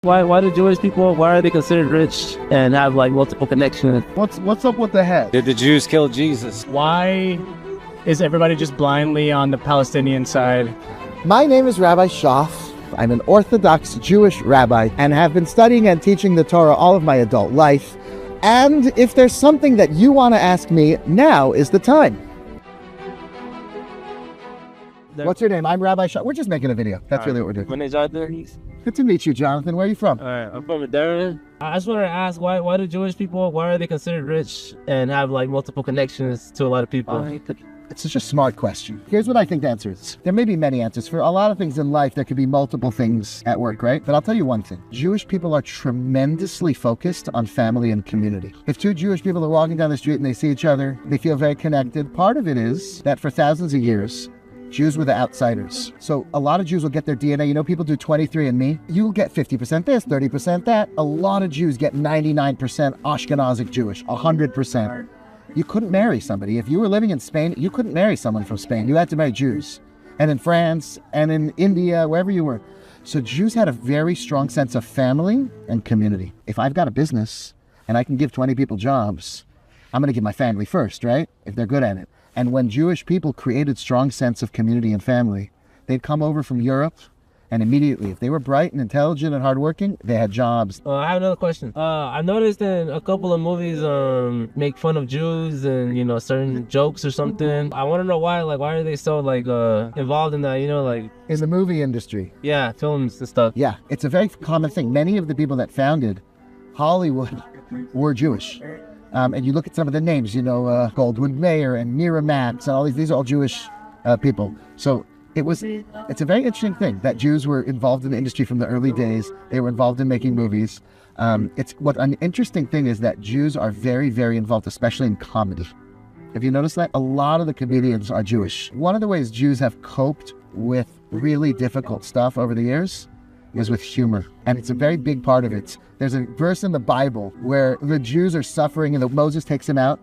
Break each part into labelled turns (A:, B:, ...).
A: Why do Jewish people, why are they considered rich and have like multiple connections?
B: What's up with the head?
C: Did the Jews kill Jesus?
D: Why is everybody just blindly on the Palestinian side?
B: My name is Rabbi Schaff. I'm an Orthodox Jewish rabbi and have been studying and teaching the Torah all of my adult life. And if there's something that you want to ask me, now is the time. What's your name? I'm Rabbi Schaff. We're just making a video. That's really what we're doing.
A: My name's Jonathan.
B: Good to meet you, Jonathan. Where are you from?
A: All right, I'm from Darren. I just wanted to ask, why do Jewish people, why are they considered rich and have like multiple connections to a lot of people?
B: It's such a smart question. Here's what I think the answer is. There may be many answers. For a lot of things in life, there could be multiple things at work, right? But I'll tell you one thing. Jewish people are tremendously focused on family and community. If two Jewish people are walking down the street and they see each other, they feel very connected. Part of it is that for thousands of years, Jews were the outsiders. So a lot of Jews will get their DNA. You know, people do 23andMe. You'll get 50% this, 30% that. A lot of Jews get 99% Ashkenazic Jewish, 100%. You couldn't marry somebody. If you were living in Spain, you couldn't marry someone from Spain. You had to marry Jews. And in France and in India, wherever you were. So Jews had a very strong sense of family and community. If I've got a business and I can give 20 people jobs, I'm going to give my family first, right? If they're good at it. And when Jewish people created strong sense of community and family, they'd come over from Europe, and immediately, if they were bright and intelligent and hardworking, they had jobs.
A: I have another question. I noticed in a couple of movies make fun of Jews and, you know, certain jokes or something. I want to know why are they so like involved in that, you know, like
B: in the movie industry.
A: Yeah, films and stuff.
B: Yeah, it's a very common thing. Many of the people that founded Hollywood were Jewish. And you look at some of the names, you know, Goldwyn Mayer and Mira Matz and all these are all Jewish people. So it's a very interesting thing that Jews were involved in the industry from the early days. They were involved in making movies. An interesting thing is that Jews are very, very involved, especially in comedy. Have you noticed that? A lot of the comedians are Jewish. One of the ways Jews have coped with really difficult stuff over the years is with humor. And it's a very big part of it. There's a verse in the Bible where the Jews are suffering and Moses takes them out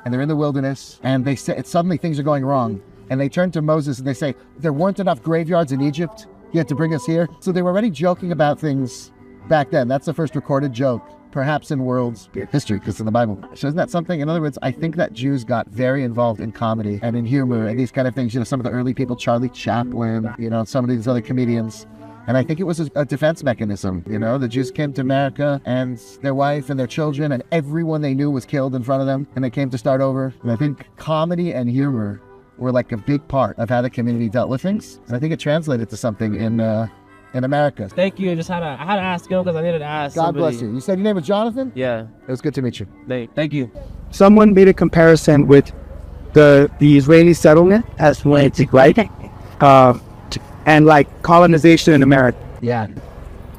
B: and they're in the wilderness and they say suddenly things are going wrong. And they turn to Moses and they say, there weren't enough graveyards in Egypt. You had to bring us here. So they were already joking about things back then. That's the first recorded joke, perhaps in world history, because in the Bible. So isn't that something? In other words, I think that Jews got very involved in comedy and in humor and these kind of things. You know, some of the early people, Charlie Chaplin, you know, some of these other comedians. And I think it was a defense mechanism. You know, the Jews came to America and their wife and their children and everyone they knew was killed in front of them. And they came to start over. And I think comedy and humor were like a big part of how the community dealt with things. And I think it translated to something in America.
A: Thanthe I had to ask you because I needed to ask
B: God
A: somebody.
B: bless you. You said your name was Jonathan?
A: Yeah.
B: It was good to meet you.
A: Thank you.
D: Someone made a comparison with the Israeli settlement as Atlantic, right? And like colonization in America.
B: Yeah.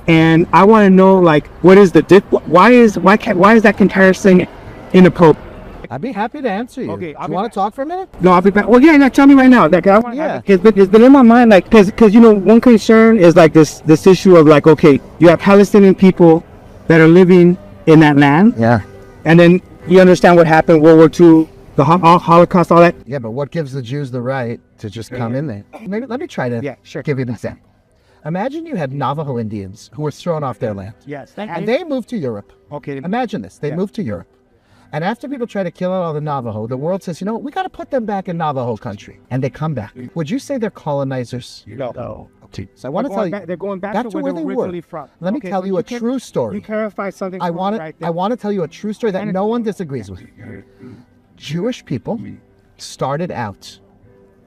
D: And I want to know, like, what is the why is that comparison inappropriate?
B: I'd be happy to answer you.
D: Okay,
B: do you want to talk for a minute?
D: No, I'll be back. Well, yeah, tell me right now. Like, it's been in my mind, like, because you know, one concern is like this issue of like, okay, you have Palestinian people that are living in that land.
B: Yeah.
D: And then you understand what happened, World War II, the Holocaust, all that.
B: Yeah, but what gives the Jews the right to just come in there? Maybe let me try to give you an example. Imagine you had Navajo Indians who were thrown off their land.
D: Yes.
B: And they moved to Europe.
D: Okay.
B: Imagine this. They moved to Europe. And after people try to kill out all the Navajo, the world says, you know, we got to put them back in Navajo country. And they come back. Would you say they're colonizers?
D: No.
B: Okay. So I want to tell you,
D: they're going back to where they were originally from.
B: Let me tell you a true story.
D: You clarify something.
B: I want to tell you a true story that no one disagrees with. Jewish people started out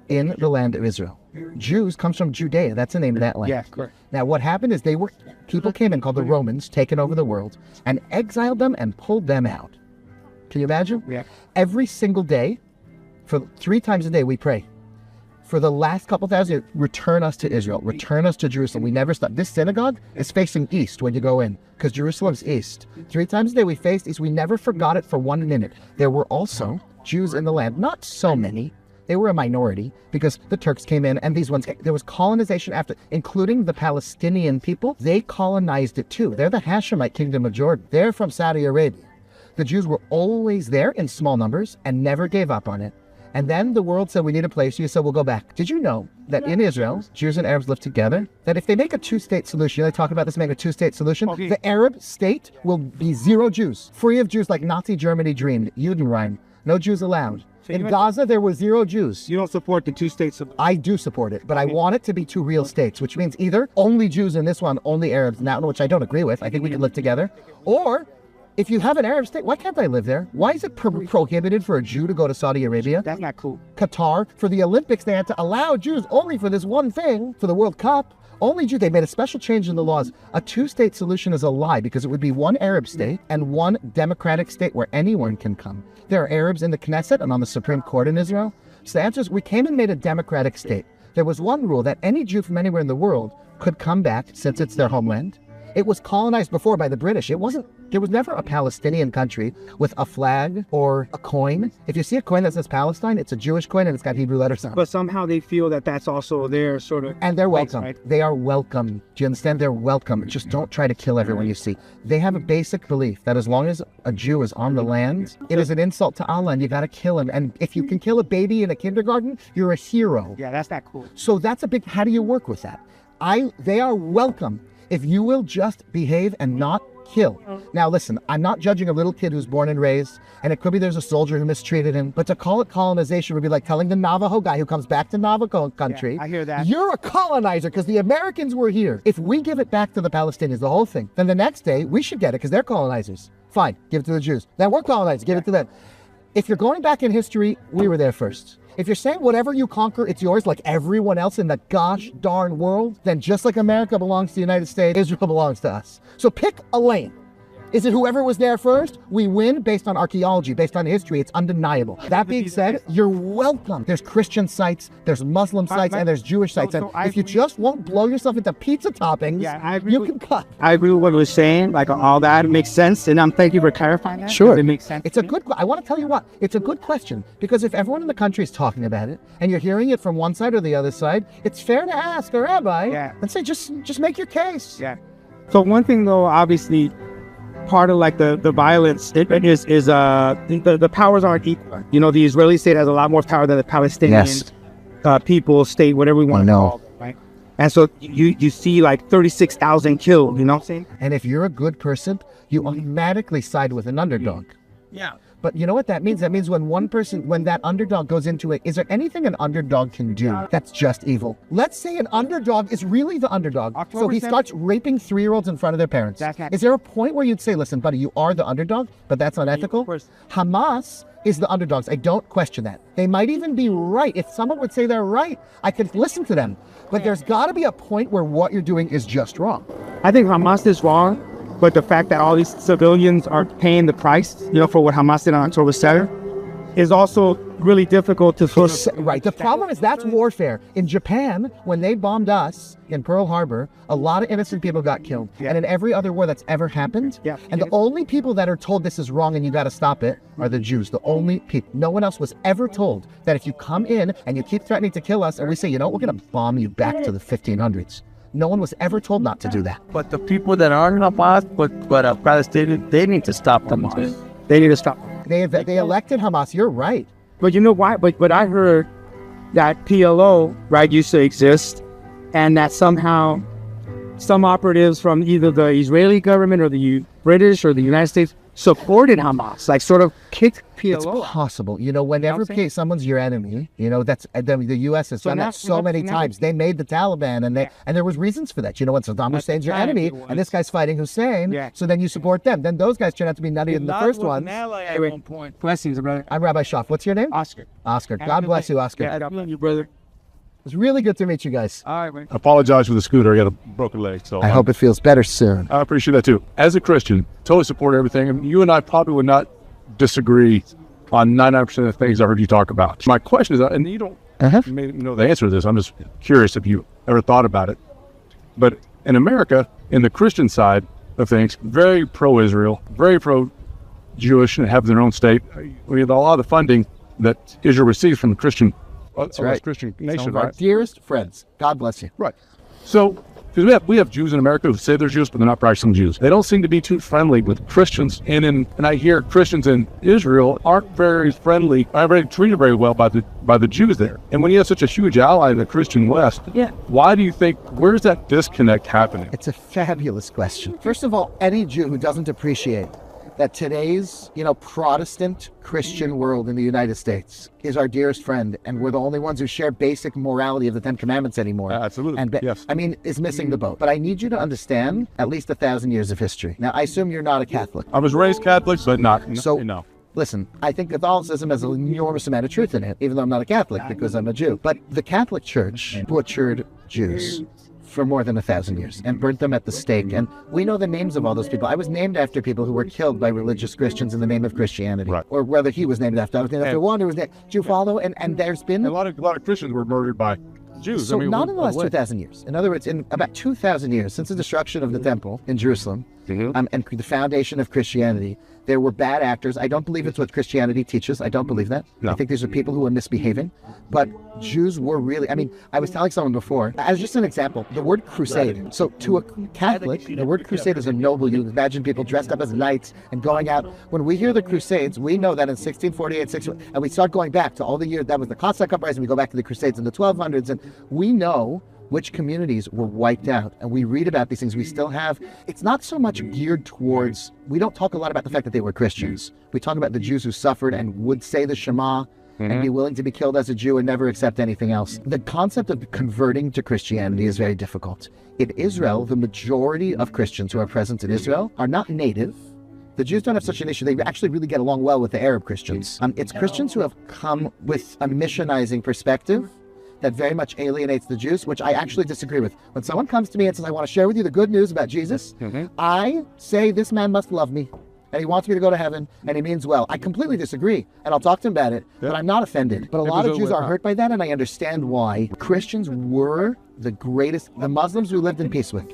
B: in the land of Israel. Jews comes from Judea. That's the name of that land.
D: Yes, correct.
B: Now, what happened is people came in called the Romans, taken over the world, and exiled them and pulled them out. Can you imagine?
D: Yeah.
B: Every single day, for 3 times a day, we pray. For the last couple thousand years, return us to Israel. Return us to Jerusalem. We never stop. This synagogue is facing east when you go in, because Jerusalem's east. 3 times a day, we faced east. We never forgot it for 1 minute. There were also Jews in the land. Not so many. They were a minority because the Turks came in and these ones, there was colonization after, including the Palestinian people. They colonized it too. They're the Hashemite kingdom of Jordan. They're from Saudi Arabia. The Jews were always there in small numbers and never gave up on it. And then the world said, we need a place. You said, we'll go back. Did you know that in Israel, Jews and Arabs live together? That if they make a two-state solution, they talk about this, make a two-state solution, the Arab state will be 0 Jews, free of Jews like Nazi Germany dreamed, Judenrein, no Jews allowed. In Gaza, there were 0 Jews.
D: You don't support the two-state solution?
B: I do support it, but I want it to be 2 real states, which means either only Jews in this one, only Arabs in that one, which I don't agree with. I think we can live together. Or if you have an Arab state, why can't I live there? Why is it prohibited for a Jew to go to Saudi Arabia?
D: That's not cool.
B: Qatar, for the Olympics, they had to allow Jews only for this one thing, for the World Cup. Only Jews, they made a special change in the laws. A two-state solution is a lie because it would be 1 Arab state and 1 democratic state where anyone can come. There are Arabs in the Knesset and on the Supreme Court in Israel. So the answer is we came and made a democratic state. There was one rule that any Jew from anywhere in the world could come back since it's their homeland. It was colonized before by the British. There was never a Palestinian country with a flag or a coin. If you see a coin that says Palestine, it's a Jewish coin and it's got Hebrew letters on it.
D: But somehow they feel that that's also their sort of...
B: And they're welcome.
D: Right?
B: They are welcome. Do you understand? They're welcome. Just don't try to kill everyone you see. They have a basic belief that as long as a Jew is on the land, it is an insult to Allah and you got to kill him. And if you can kill a baby in a kindergarten, you're a hero.
D: Yeah, that's not cool.
B: So that's a big... How do you work with that? They are welcome. If you will just behave and not kill. Now listen, I'm not judging a little kid who's born and raised, and it could be there's a soldier who mistreated him, but to call it colonization would be like telling the Navajo guy who comes back to Navajo country,
D: I hear that.
B: You're a colonizer because the Americans were here. If we give it back to the Palestinians, the whole thing, then the next day we should get it because they're colonizers. Fine, give it to the Jews. Then we're colonizers, give it to them. If you're going back in history, we were there first. If you're saying whatever you conquer, it's yours like everyone else in the gosh darn world, then just like America belongs to the United States, Israel belongs to us. So pick a lane. Is it whoever was there first? We win based on archaeology, based on history. It's undeniable. That being said, you're welcome. There's Christian sites, there's Muslim sites, and there's Jewish sites. And if you just won't blow yourself into pizza toppings, you can cut.
D: I agree with what we're saying. Like all that makes sense. And thank you for clarifying that.
B: Sure.
D: It makes sense.
B: It's a good, I want to tell you what, it's a good question. Because if everyone in the country is talking about it, and you're hearing it from one side or the other side, it's fair to ask a rabbi and say, just make your case.
D: Yeah. So one thing though, obviously, part of like the violence is the powers aren't equal. You know, the Israeli state has a lot more power than the Palestinian people, state, whatever we want to call it, right? And so you see like 36,000 killed, you know what I'm saying?
B: And if you're a good person, you automatically side with an underdog.
D: Yeah.
B: But you know what that means? That means when that underdog goes into it, is there anything an underdog can do that's just evil? Let's say an underdog is really the underdog. So he starts raping 3-year-olds in front of their parents. Is there a point where you'd say, listen, buddy, you are the underdog, but that's unethical? Hamas is the underdogs. I don't question that. They might even be right. If someone would say they're right, I could listen to them. But there's got to be a point where what you're doing is just wrong.
D: I think Hamas is wrong. But the fact that all these civilians are paying the price, you know, for what Hamas did on October 7th is also really difficult to
B: right. The problem is that's warfare. In Japan, when they bombed us in Pearl Harbor, a lot of innocent people got killed. And in every other war that's ever happened, and the only people that are told this is wrong and you got to stop it are the Jews. The only people. No one else was ever told that if you come in and you keep threatening to kill us and we say, you know, we're going to bomb you back to the 1500s. No one was ever told not to do that.
C: But the people that are Hamas, but Palestinians, they need to stop Hamas.
D: They need to stop.
B: They elected Hamas. You're right.
D: But you know why? But I heard that PLO, right, used to exist, and that somehow some operatives from either the Israeli government or the British or the United States supported Hamas, like sort of kicked PLO.
B: It's possible. You know, whenever someone's your enemy, you know, that's the U.S. has done that so many times. They made the Taliban, and there was reasons for that. You know, when Saddam Hussein's your enemy, and this guy's fighting Hussein, so then you support them. Then those guys turn out to be nuttier than the first ones.
D: At one point. Blessings, brother.
B: I'm Rabbi Schaff. What's your name?
D: Oscar.
B: Oscar. God bless you, Oscar.
D: Yeah, I love you, brother.
B: It was really good to meet you guys.
D: All right, man.
E: I apologize for the scooter. I got a broken leg. So
B: I hope it feels better soon.
E: I appreciate that too. As a Christian, totally support everything. And you and I probably would not disagree on 99% of the things I heard you talk about. My question is, and you don't maybe know the answer to this, I'm just curious if you ever thought about it. But in America, in the Christian side of things, very pro-Israel, very pro-Jewish, and have their own state. We have a lot of the funding that Israel receives from the Christian Christian nation,
B: Some of our dearest friends. God bless you.
E: Right. So because we have Jews in America who say they're Jews, but they're not practicing Jews. They don't seem to be too friendly with Christians, and I hear Christians in Israel aren't very friendly, aren't very treated very well by the Jews there. And when you have such a huge ally in the Christian West, why do you think, where's that disconnect happening?
B: It's a fabulous question. First of all, any Jew who doesn't appreciate that today's, Protestant Christian world in the United States is our dearest friend, and we're the only ones who share basic morality of the Ten Commandments anymore.
E: Absolutely.
B: And
E: yes.
B: is missing the boat. But I need you to understand at least 1,000 years of history. Now, I assume you're not a Catholic.
E: I was raised Catholic, but not.
B: So, listen, I think Catholicism has an enormous amount of truth in it, even though I'm not a Catholic because I'm a Jew. But the Catholic Church butchered Jews for more than 1,000 years and burnt them at the stake. And we know the names of all those people. I was named after people who were killed by religious Christians in the name of Christianity.
E: Right.
B: Or whether he was named after. I was named after one who was named. Do you follow? And there's been
E: a lot of Christians were murdered by Jews.
B: So not in the last 2,000 years. In other words, in about 2,000 years since the destruction of the temple in Jerusalem, and the foundation of Christianity, there were bad actors. I don't believe it's what Christianity teaches. I don't believe that. No. I think these are people who are misbehaving. But Jews were really, I was telling someone before, as just an example, the word crusade. So to a Catholic, the word crusade is a noble. You imagine people dressed up as knights and going out. When we hear the Crusades, we know that in 1648, and we start going back to all the years, that was the Cossack Uprising, we go back to the Crusades in the 1200s, and we know which communities were wiped out. And we read about these things. We still have, it's not so much geared towards, we don't talk a lot about the fact that they were Christians. We talk about the Jews who suffered and would say the Shema and be willing to be killed as a Jew and never accept anything else. The concept of converting to Christianity is very difficult. In Israel, the majority of Christians who are present in Israel are not native. The Jews don't have such an issue. They actually really get along well with the Arab Christians. It's Christians who have come with a missionizing perspective that very much alienates the Jews, which I actually disagree with. When someone comes to me and says, I want to share with you the good news about Jesus, I say, this man must love me, and he wants me to go to heaven, and he means well. I completely disagree, and I'll talk to him about it, but I'm not offended. But a lot of Jews are hurt by that, and I understand why. Christians were the Muslims we lived in peace with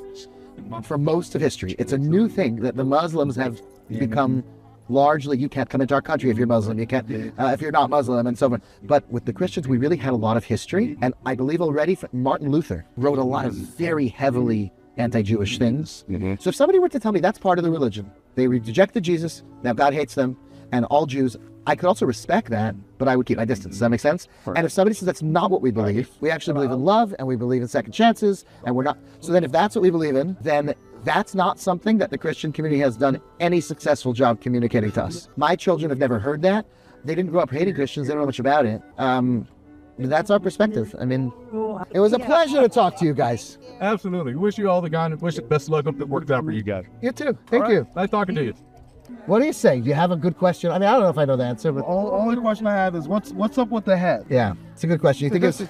B: for most of history. It's a new thing that the Muslims have become largely, you can't come into our country if you're Muslim, you can't if you're not Muslim, and so on. But with the Christians, we really had a lot of history, and I believe already Martin Luther wrote a lot of very heavily anti-Jewish things. So if somebody were to tell me that's part of the religion, they rejected Jesus, now God hates them, and all Jews, I could also respect that, but I would keep my distance. Does that make sense? And if somebody says that's not what we believe, we actually believe in love, and we believe in second chances, and we're not, so then if that's what we believe in, then that's not something that the Christian community has done any successful job communicating to us. My children have never heard that. They didn't grow up hating Christians. They don't know much about it. That's our perspective. It was a pleasure to talk to you guys.
E: Absolutely. Wish you all wish the best luck. Hope it worked out for you guys.
B: You too. Thank you.
E: Nice talking to you.
B: What do you say? Do you have a good question? I don't know if I know the answer, but
F: only question I have is what's up with the head?
B: Yeah, it's a good question. You think it's?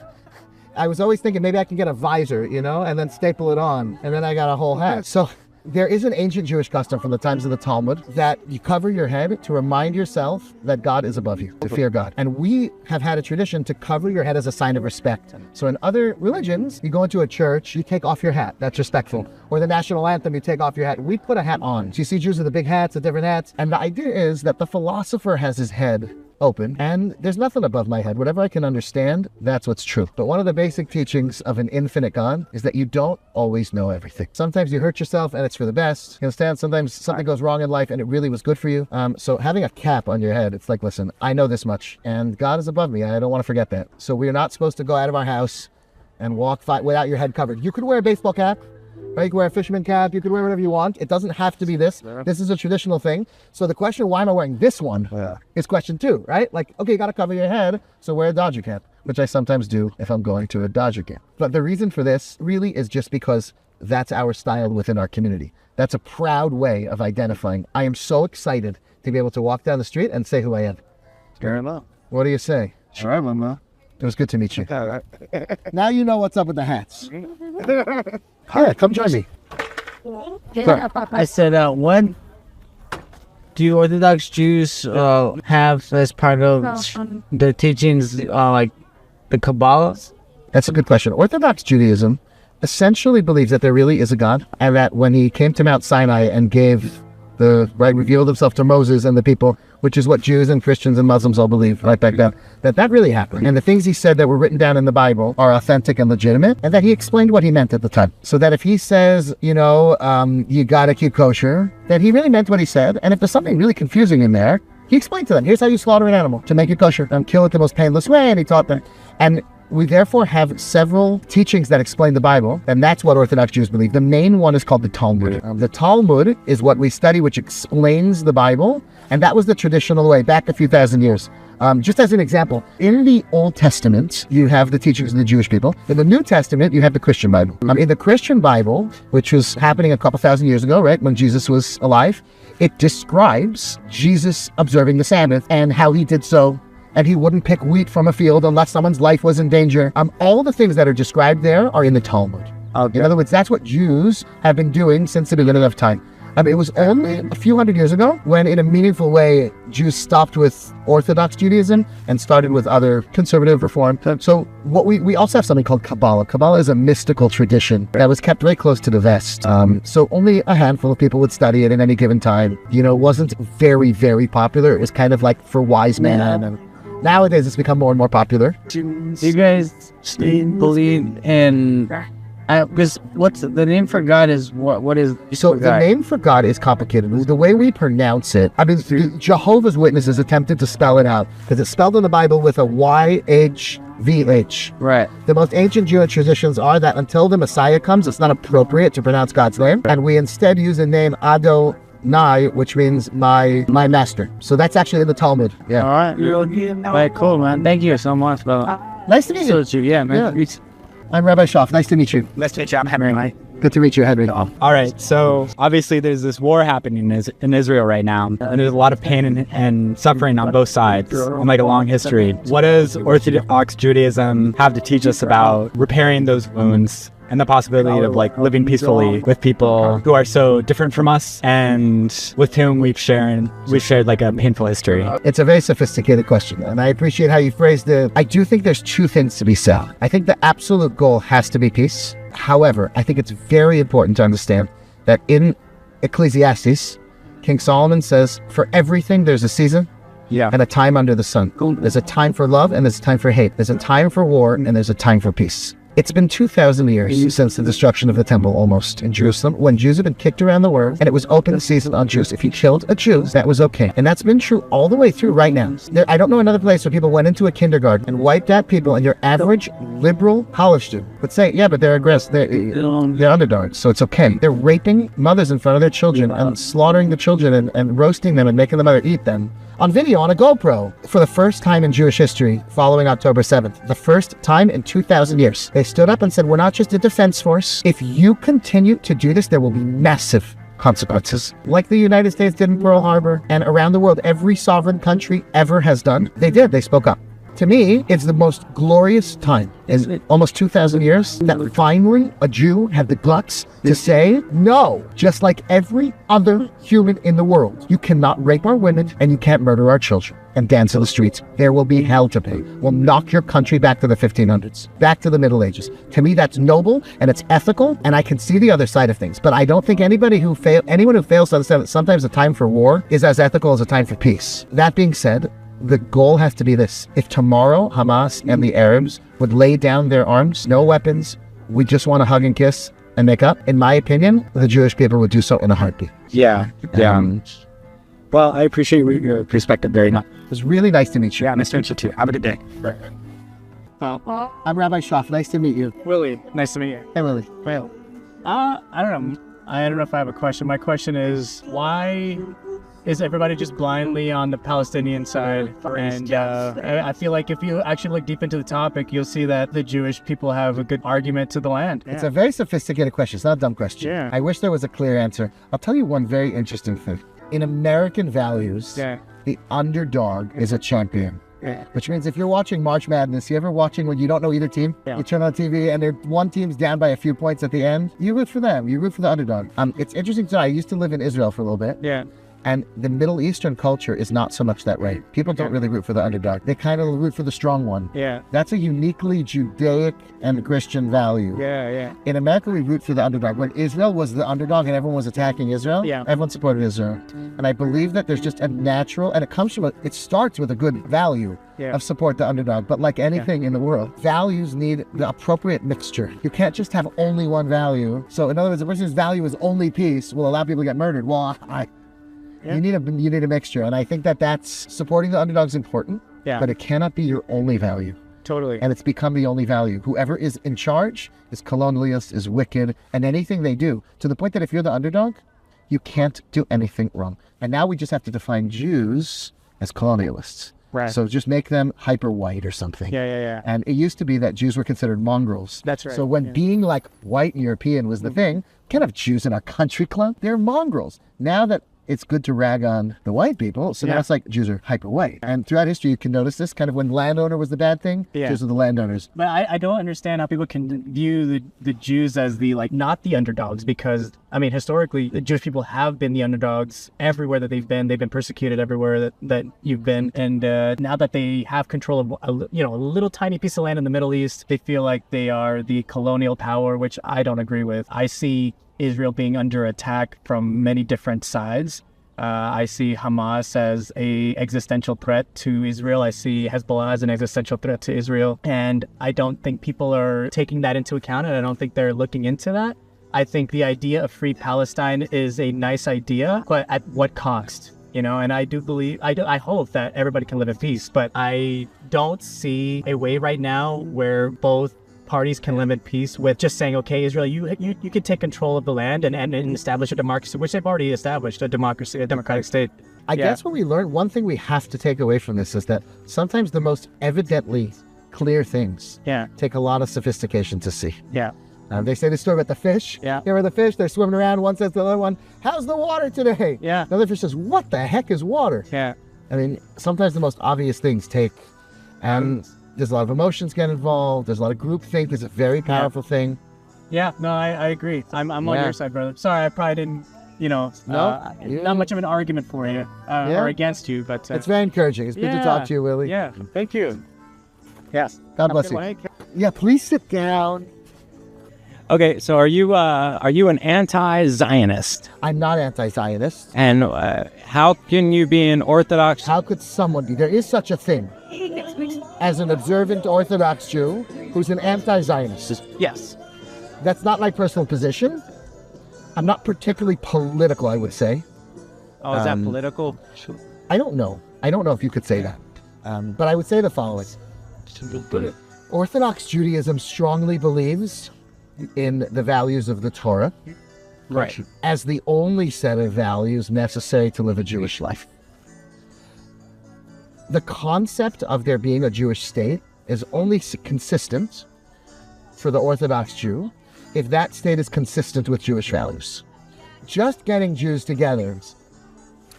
B: I was always thinking maybe I can get a visor, and then staple it on, and then I got a whole hat. So there is an ancient Jewish custom from the times of the Talmud that you cover your head to remind yourself that God is above you, to fear God. And we have had a tradition to cover your head as a sign of respect. So in other religions, you go into a church, you take off your hat. That's respectful. Or the national anthem, you take off your hat. We put a hat on. So you see Jews with the big hats, the different hats. And the idea is that the philosopher has his head open, and there's nothing above my head. Whatever I can understand, that's what's true. But one of the basic teachings of an infinite God is that you don't always know everything. Sometimes you hurt yourself and it's for the best. You understand? Sometimes something goes wrong in life and it really was good for you. So having a cap on your head, it's like, listen, I know this much and God is above me. I don't want to forget that. So we're not supposed to go out of our house and walk without your head covered. You could wear a baseball cap, right? You can wear a fisherman cap, you can wear whatever you want. It doesn't have to be this. This is a traditional thing. So the question, why am I wearing this one, is question 2, right? Like, okay, you got to cover your head, so wear a Dodger cap, which I sometimes do if I'm going to a Dodger game. But the reason for this really is just because that's our style within our community. That's a proud way of identifying. I am so excited to be able to walk down the streit and say who I am.
F: Fair enough.
B: What do you say?
F: All right, Mama.
B: It was good to meet you. Now you know what's up with the hats. Yeah, come join me.
A: I said, what do Orthodox Jews have as part of their teachings, like the Kabbalah?
B: That's a good question. Orthodox Judaism essentially believes that there really is a God, and that when he came to Mount Sinai and revealed himself to Moses and the people, which is what Jews and Christians and Muslims all believe right back then, that really happened. And the things he said that were written down in the Bible are authentic and legitimate, and that he explained what he meant at the time. So that if he says, you gotta keep kosher, that he really meant what he said. And if there's something really confusing in there, he explained to them, here's how you slaughter an animal to make it kosher and kill it the most painless way, and he taught them. And we therefore have several teachings that explain the Bible, and that's what Orthodox Jews believe. The main one is called the Talmud. The Talmud is what we study, which explains the Bible, and that was the traditional way back a few thousand years. Just as an example, in the Old Testament, you have the teachings of the Jewish people. In the New Testament, you have the Christian Bible. In the Christian Bible, which was happening a couple thousand years ago, right, when Jesus was alive, it describes Jesus observing the Sabbath and how he did so, and he wouldn't pick wheat from a field unless someone's life was in danger. All the things that are described there are in the Talmud. Okay. In other words, that's what Jews have been doing since the beginning of time. It was only a few hundred years ago when, in a meaningful way, Jews stopped with Orthodox Judaism and started with other conservative reform. So what we also have something called Kabbalah. Kabbalah is a mystical tradition that was kept very close to the vest. So only a handful of people would study it at any given time. It wasn't very, very popular. It was kind of like for wise men. And nowadays, it's become more and more popular.
C: Do you guys believe in... Because what's the name for God is what is
B: so the name for God is complicated. The way we pronounce it, Jehovah's Witnesses attempted to spell it out because it's spelled in the Bible with a YHVH.
C: Right.
B: The most ancient Jewish traditions are that until the Messiah comes, it's not appropriate to pronounce God's name, and we instead use the name Adonai, which means my master. So that's actually in the Talmud. Yeah.
C: All right, cool, man. Thank you so much, bro.
B: Nice to meet you.
C: Yeah, man.
B: Yeah. I'm Rabbi Schaff. Nice to meet you.
C: Nice to meet you. I'm Henry.
B: Good to meet you, Henry.
G: All right. So obviously there's this war happening in Israel right now. And there's a lot of pain and suffering on both sides and like a long history. What does Orthodox Judaism have to teach us about repairing those wounds and the possibility of like living peacefully with people who are so different from us and with whom we've shared like a painful history?
B: It's a very sophisticated question, and I appreciate how you phrased it. I do think there's two things to be said. I think the absolute goal has to be peace. However, I think it's very important to understand that in Ecclesiastes, King Solomon says, for everything there's a season and a time under the sun. There's a time for love and there's a time for hate. There's a time for war and there's a time for peace. It's been 2,000 years since the destruction of the temple, almost, in Jerusalem, when Jews have been kicked around the world, and it was open season on Jews. If you killed a Jew, that was okay. And that's been true all the way through right now. I don't know another place where people went into a kindergarten and wiped out people, and your average liberal college student would say, yeah, but they're aggressive. They're underdogs, so it's okay. They're raping mothers in front of their children and slaughtering the children and roasting them and making the mother eat them on video on a GoPro for the first time in Jewish history following October 7th. The first time in 2,000 years. They stood up and said, we're not just a defense force. If you continue to do this, there will be massive consequences. Like the United States did in Pearl Harbor and around the world, every sovereign country ever has done. They did. They spoke up. To me, it's the most glorious time in almost 2,000 years that finally a Jew had the guts to say no, just like every other human in the world. You cannot rape our women and you can't murder our children and dance in the streets. There will be hell to pay. We'll knock your country back to the 1500s, back to the Middle Ages. To me, that's noble and it's ethical, and I can see the other side of things. But I don't think anyone who fails to understand that sometimes a time for war is as ethical as a time for peace. That being said, the goal has to be this. If tomorrow Hamas and the Arabs would lay down their arms, no weapons, we just want to hug and kiss and make up, in my opinion, the Jewish people would do so in a heartbeat.
G: Yeah. Well, I appreciate your perspective very much.
B: It was really nice to meet you.
G: Yeah, nice to meet you too. Have a good day.
B: I'm Rabbi Schaff. Nice to meet you.
G: Willie, nice to meet you.
B: Hey, Willie.
G: Well, I don't know. I don't know if I have a question. My question is, why is everybody just blindly on the Palestinian side? And I feel like if you actually look deep into the topic, you'll see that the Jewish people have a good argument to the land.
B: It's a very sophisticated question. It's not a dumb question.
G: Yeah.
B: I wish there was a clear answer. I'll tell you one very interesting thing. In American values, the underdog is a champion.
G: Yeah.
B: Which means if you're watching March Madness, you ever watching when you don't know either team?
G: Yeah.
B: You turn on TV and one team's down by a few points at the end, you root for them. You root for the underdog. It's interesting to know. I used to live in Israel for a little bit.
G: Yeah.
B: And the Middle Eastern culture is not so much that way. People don't really root for the underdog. They kind of root for the strong one.
D: Yeah.
B: That's a uniquely Judaic and Christian value.
D: Yeah.
B: In America, we root for the underdog. When Israel was the underdog and everyone was attacking Israel, everyone supported Israel. And I believe that there's just a natural, and it starts with a good value of support the underdog. But like anything in the world, values need the appropriate mixture. You can't just have only one value. So in other words, a person's value is only peace will allow people to get murdered. Well, you need a mixture. And I think that's supporting the underdog is important, but it cannot be your only value.
D: Totally.
B: And it's become the only value. Whoever is in charge is colonialist, is wicked, and anything they do, to the point that if you're the underdog, you can't do anything wrong. And now we just have to define Jews as colonialists.
D: Right.
B: So just make them hyper white or something.
D: Yeah.
B: And it used to be that Jews were considered mongrels.
D: That's right.
B: So when being like white and European was the thing, can't have Jews in our country club. They're mongrels. Now that it's good to rag on the white people, so now it's like Jews are hyper white. And throughout history, you can notice this kind of when landowner was the bad thing, Jews are the landowners.
H: But I don't understand how people can view the Jews as the, like, not the underdogs, because, I mean, historically, the Jewish people have been the underdogs everywhere that they've been persecuted everywhere that you've been. And now that they have control of, a little tiny piece of land in the Middle East, they feel like they are the colonial power, which I don't agree with. I see Israel being under attack from many different sides. I see Hamas as a existential threat to Israel. I see Hezbollah as an existential threat to Israel. And I don't think people are taking that into account, and I don't think they're looking into that. I think the idea of free Palestine is a nice idea, but at what cost? And I do believe, I hope that everybody can live in peace, but I don't see a way right now where both parties can live in peace with just saying, okay, Israel, you can take control of the land and establish a democracy, which they've already established, a democratic state.
B: I guess what we learned, one thing we have to take away from this is that sometimes the most evidently clear things take a lot of sophistication to see.
D: Yeah.
B: They say the story about the fish.
D: Yeah.
B: Here are the fish. They're swimming around. One says to the other one, how's the water today?
D: Yeah.
B: The other fish says, what the heck is water?
D: Yeah.
B: I mean, sometimes the most obvious things take, and there's a lot of emotions get involved. There's a lot of groupthink. It's a very powerful thing.
H: Yeah, no, I agree. I'm on your side, brother. Sorry, I probably didn't, not much of an argument for you or against you, but
B: it's very encouraging. It's good to talk to you, Willie.
D: Yeah, thank you. Yes.
B: God bless you. Yeah, please sit down.
G: Okay, so are you an anti-Zionist?
B: I'm not anti-Zionist.
G: And how can you be an Orthodox?
B: How could someone be? There is such a thing as an observant Orthodox Jew who's an anti-Zionist.
G: Yes.
B: That's not my personal position. I'm not particularly political, I would say.
G: Oh, is that political?
B: I don't know. I don't know if you could say that. But I would say the following. Orthodox Judaism strongly believes in the values of the Torah,
G: right,
B: as the only set of values necessary to live a Jewish life. The concept of there being a Jewish state is only consistent for the Orthodox Jew if that state is consistent with Jewish values. Just getting Jews together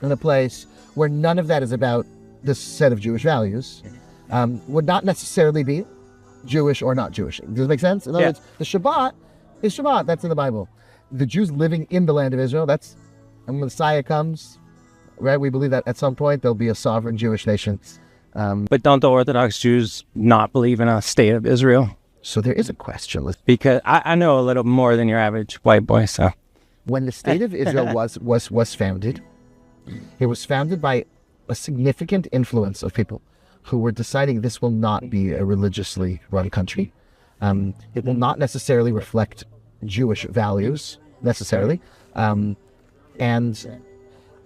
B: in a place where none of that is about this set of Jewish values would not necessarily be Jewish or not Jewish. Does it make sense? In other words, the Shabbat is Shabbat. That's in the Bible. The Jews living in the land of Israel, that's, and when the Messiah comes, right, we believe that at some point there'll be a sovereign Jewish nation.
G: But don't the Orthodox Jews not believe in a state of Israel?
B: So there is a question.
G: Because I know a little more than your average white boy, so.
B: When the state of Israel was founded, it was founded by a significant influence of people who were deciding this will not be a religiously run country. It will not necessarily reflect Jewish values, necessarily. And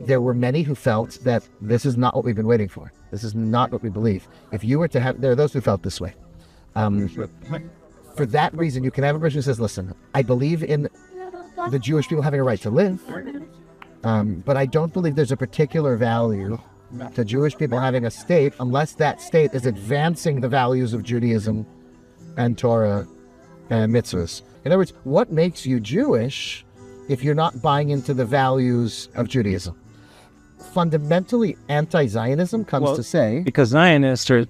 B: there were many who felt that this is not what we've been waiting for. This is not what we believe. If you were to have, there are those who felt this way. For that reason, you can have a person who says, listen, I believe in the Jewish people having a right to live, but I don't believe there's a particular value to Jewish people having a state unless that state is advancing the values of Judaism and Torah and mitzvahs. In other words, what makes you Jewish if you're not buying into the values of Judaism? Fundamentally, anti-Zionism comes to say...
G: Because Zionists are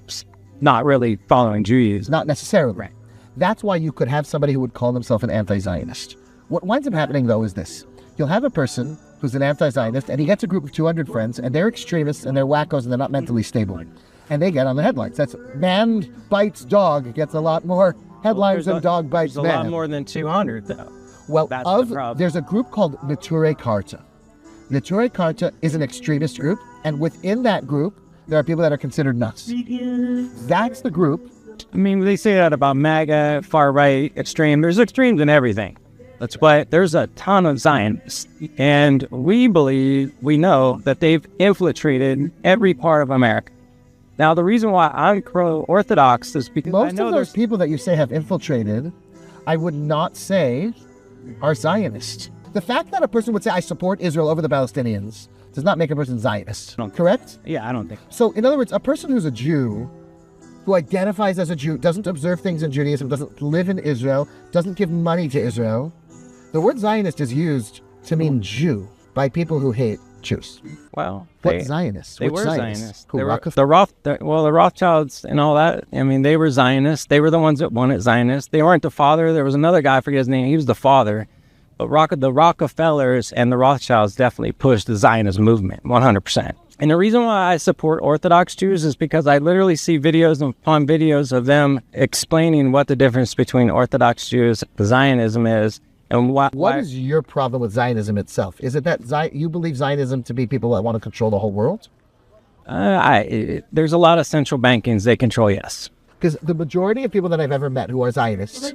G: not really following Judaism.
B: Not necessarily. Right. That's why you could have somebody who would call themselves an anti-Zionist. What winds up happening, though, is this. You'll have a person who's an anti-Zionist, and he gets a group of 200 friends, and they're extremists, and they're wackos, and they're not mentally stable. And they get on the headlines. That's man bites dog gets a lot more headlines than dog bites man.
I: There's a lot more than 200, though.
B: Well,
I: That's the problem.
B: there's a group called Neturei Karta. Neturei Karta is an extremist group, and within that group, there are people that are considered nuts. That's the group.
I: I mean, they say that about MAGA, far right, extreme. There's extremes in everything. That's why there's a ton of Zionists. And we know that they've infiltrated every part of America. Now, the reason why I'm pro-Orthodox is because
B: Most of those people that you say have infiltrated, I would not say are Zionists. The fact that a person would say, I support Israel over the Palestinians, does not make a person Zionist, correct?
I: Yeah, I don't think.
B: So, in other words, a person who's a Jew, who identifies as a Jew, doesn't observe things in Judaism, doesn't live in Israel, doesn't give money to Israel, the word Zionist is used to mean Jew by people who hate Jews.
I: Well,
B: What Zionists?
I: They
B: Which
I: were
B: Zionists?
I: Zionists.
B: Who,
I: They were,
B: Rockefeller?
I: the Rothschilds and all that. I mean, they were Zionists. They were the ones that wanted Zionists. They weren't the father. There was another guy, I forget his name. He was the father. But the Rockefellers and the Rothschilds definitely pushed the Zionist movement, 100%. And the reason why I support Orthodox Jews is because I literally see videos upon videos of them explaining what the difference between Orthodox Jews and Zionism is. And
B: What is your problem with Zionism itself? Is it that you believe Zionism to be people that want to control the whole world?
I: There's a lot of central bankings they control, yes.
B: Because the majority of people that I've ever met who are Zionists,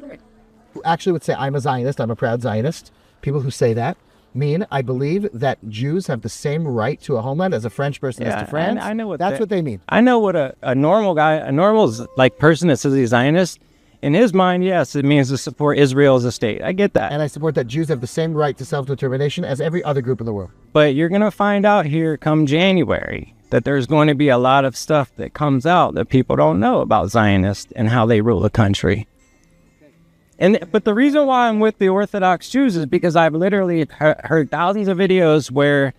B: who actually would say, I'm a Zionist, I'm a proud Zionist, people who say that, mean I believe that Jews have the same right to a homeland as a French person has to France.
I: I know what
B: That's what they mean.
I: I know what a normal guy, a normal person that says he's Zionist, in his mind, yes, it means to support Israel as a state. I get that.
B: And I support that Jews have the same right to self-determination as every other group in the world.
I: But you're going to find out here come January that there's going to be a lot of stuff that comes out that people don't know about Zionists and how they rule the country. But the reason why I'm with the Orthodox Jews is because I've literally heard thousands of videos where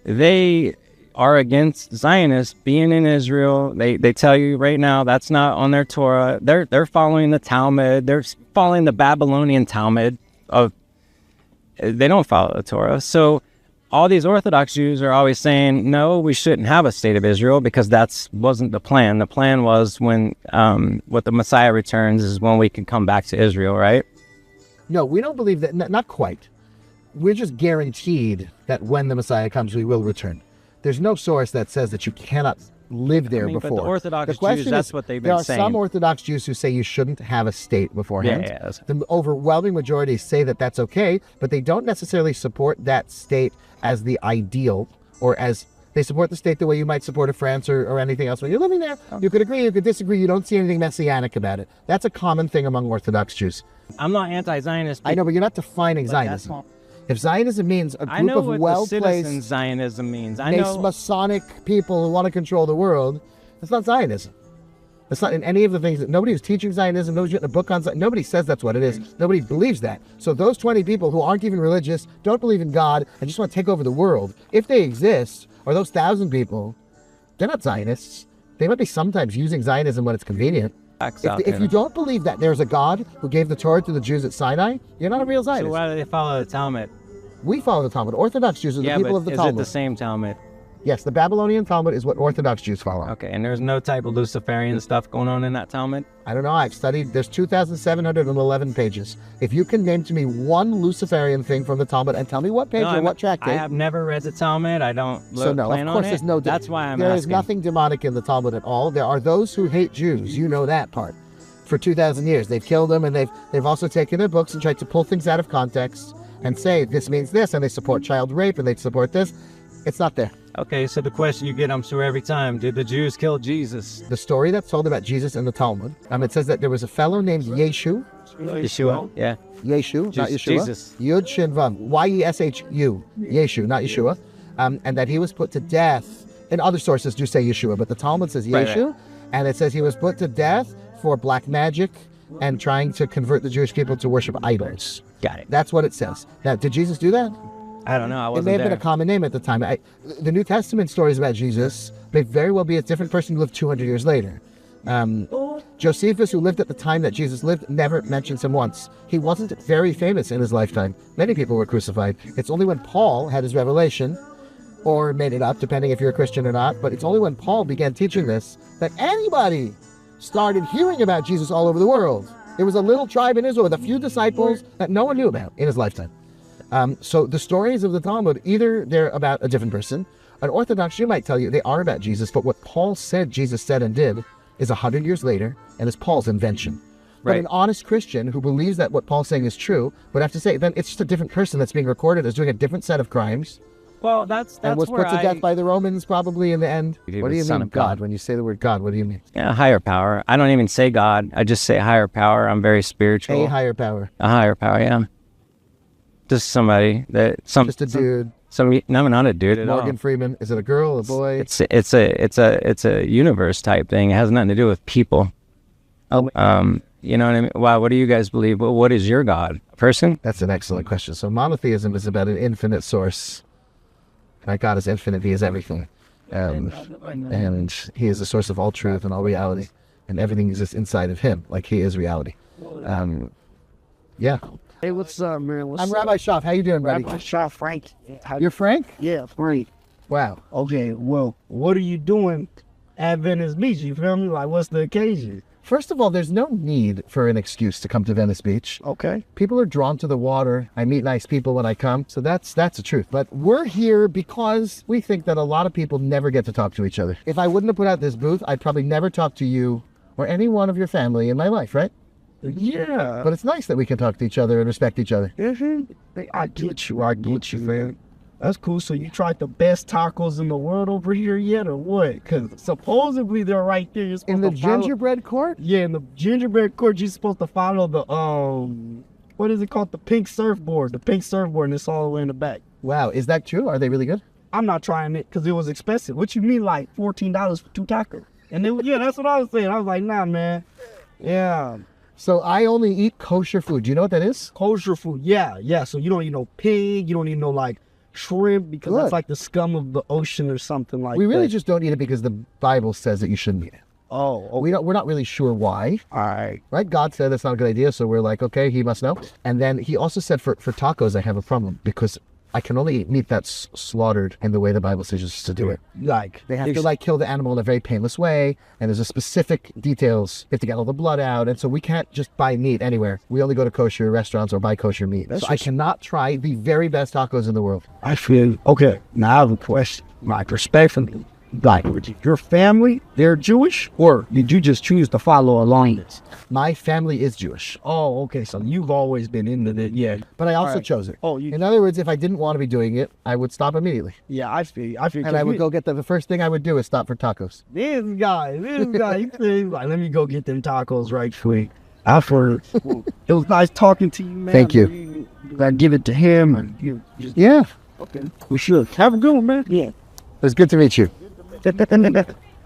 I: they are against Zionists being in Israel. They tell you right now that's not on their Torah. They're following the Talmud. They're following the Babylonian Talmud. They don't follow the Torah. So all these Orthodox Jews are always saying, no, we shouldn't have a state of Israel because that wasn't the plan. The plan was when the Messiah returns is when we can come back to Israel, right?
B: No, we don't believe that. Not quite. We're just guaranteed that when the Messiah comes, we will return. There's no source that says that you cannot live there before.
I: But the Orthodox Jews, that's what they've been saying.
B: There are some Orthodox Jews who say you shouldn't have a state beforehand.
I: Yeah.
B: The overwhelming majority say that that's okay, but they don't necessarily support that state as the ideal, or as they support the state the way you might support a France or anything else. When you're living there, you could agree, you could disagree. You don't see anything messianic about it. That's a common thing among Orthodox Jews.
I: I'm not anti-Zionist.
B: I know, but you're not defining Zionism. If Zionism means a group of well-placed
I: Zionism means. I know
B: Masonic people who want to control the world, that's not Zionism. That's not in any of the things that nobody who's teaching Zionism, nobody's written a book on Zionism. Nobody says that's what it is. Nobody believes that. So those 20 people who aren't even religious, don't believe in God, and just want to take over the world, if they exist, or those 1,000 people, they're not Zionists. They might be sometimes using Zionism when it's convenient. If you don't believe that there's a God who gave the Torah to the Jews at Sinai, you're not a real Zionist.
I: So why do they follow the Talmud?
B: We follow the Talmud. Orthodox Jews are the people of the Talmud.
I: Is it the same Talmud?
B: Yes, the Babylonian Talmud is what Orthodox Jews follow.
I: Okay, and there's no type of Luciferian stuff going on in that Talmud?
B: I don't know. I've studied. There's 2,711 pages. If you can name to me one Luciferian thing from the Talmud and tell me what page or what tractate.
I: I have never read the Talmud. I don't plan on it.
B: Of course there's no.
I: That's why I'm asking.
B: There is nothing demonic in the Talmud at all. There are those who hate Jews. You know that part. For 2,000 years, they've killed them, and they've also taken their books and tried to pull things out of context and say this means this, and they support child rape, and they support this. It's not there.
I: Okay, so the question you get, I'm sure, every time, did the Jews kill Jesus?
B: The story that's told about Jesus in the Talmud, it says that there was a fellow named Yeshu.
I: Yeshua, yeah.
B: Yeshu, not Yeshua.
I: Jesus.
B: Yud Shin Vav. Y-E-S-H-U. Yeshu, not Yeshua. And that he was put to death. And other sources do say Yeshua, but the Talmud says Yeshu. Right. And it says he was put to death for black magic and trying to convert the Jewish people to worship idols.
I: Got it.
B: That's what it says. Now, did Jesus do that?
I: I don't know. I wasn't
B: It may have
I: there.
B: been a common name at the time. The New Testament stories about Jesus may very well be a different person who lived 200 years later. Josephus, who lived at the time that Jesus lived, never mentions him once. He wasn't very famous in his lifetime. Many people were crucified. It's only when Paul had his revelation, or made it up, depending if you're a Christian or not, but it's only when Paul began teaching this that anybody started hearing about Jesus all over the world. There was a little tribe in Israel with a few disciples that no one knew about in his lifetime. So the stories of the Talmud, either they're about a different person. An Orthodox Jew might tell you they are about Jesus, but what Paul said Jesus said and did is 100 years later, and is Paul's invention. But
I: Right.
B: an honest Christian who believes that what Paul's saying is true would have to say, then it's just a different person that's being recorded as doing a different set of crimes,
I: Well, that's
B: and was
I: where
B: put to death by the Romans probably in the end.
I: He
B: What do you
I: was Son
B: mean
I: of God.
B: God? When you say the word God, what do you mean?
I: Yeah, higher power. I don't even say God. I just say higher power. I'm very spiritual.
B: A higher power.
I: A higher power, yeah. Just somebody that
B: Just a dude.
I: No, I'm not a dude at all.
B: Morgan Freeman. Is it a girl, a boy?
I: It's a universe type thing. It has nothing to do with people.
B: Oh,
I: You know what I mean? Wow, what do you guys believe? Well, what is your God? A person?
B: that's an excellent question. So monotheism is about an infinite source. Like God is infinite. He is everything. And he is the source of all truth and all reality. And everything exists inside of him. Like he is reality. Yeah.
J: Hey, what's up, man? What's
B: I'm
J: up?
B: Rabbi Schaff. How you doing, buddy?
J: Rabbi Shaw Frank.
B: You're Frank?
J: Yeah, Frank.
B: Wow.
J: Okay, well, what are you doing at Venice Beach? You feel me? Like, what's the occasion?
B: First of all, there's no need for an excuse to come to Venice Beach.
J: Okay.
B: People are drawn to the water. I meet nice people when I come. So that's the truth. But we're here because we think that a lot of people never get to talk to each other. If I wouldn't have put out this booth, I'd probably never talk to you or any one of your family in my life, right?
J: Yeah.
B: But it's nice that we can talk to each other and respect each other.
J: I get you, man. That's cool. So you tried the best tacos in the world over here yet, or what? Because supposedly they're right there. You're supposed
B: In the
J: to follow-
B: gingerbread court?
J: Yeah, in the gingerbread court, you're supposed to follow the what is it called? The pink surfboard. The pink surfboard, and it's all the way in the back.
B: Wow, is that true? Are they really good?
J: I'm not trying it because it was expensive. What you mean, like $14 for 2 tacos? And then yeah, that's what I was saying. I was like, nah, man. Yeah.
B: So I only eat kosher food. Do you know what that is?
J: Kosher food, yeah. So you don't eat no pig, you don't eat no like shrimp because
B: Good.
J: that's like the scum of the ocean or something like that.
B: We really just don't eat it because the Bible says that you shouldn't eat it.
J: Oh,
B: We're not really sure why.
J: all right.
B: Right? God said that's not a good idea, so we're like, okay, he must know. And then he also said for tacos, I have a problem because I can only eat meat that's slaughtered in the way the Bible says us to do it.
J: Like
B: They have to like kill the animal in a very painless way, and there's a specific details. You have to get all the blood out, and so we can't just buy meat anywhere. We only go to kosher restaurants or buy kosher meat. So I cannot try the very best tacos in the world.
J: I feel okay. Now I have a question. Like respectfully, like your family, they're Jewish, or did you just choose to follow along this?
B: My family is Jewish,
J: Oh, okay. So you've always been into it, yeah.
B: but I also
J: Alright.
B: chose it.
J: Oh, you.
B: In other words, if I didn't want to be doing it, I would stop immediately.
J: Yeah, I feel.
B: And I would go get the first thing I would do is stop for tacos.
J: This guy, he said, like, let me go get them tacos right quick. After it was nice talking to you, man.
B: Thank you.
J: I give it to him, and you just
B: Yeah,
J: okay. We should have a good one, man. Yeah,
B: it was good to meet you.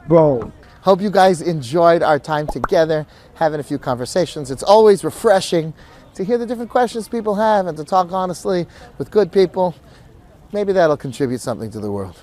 J: bro.
B: Hope you guys enjoyed our time together, having a few conversations. It's always refreshing to hear the different questions people have and to talk honestly with good people. Maybe that'll contribute something to the world.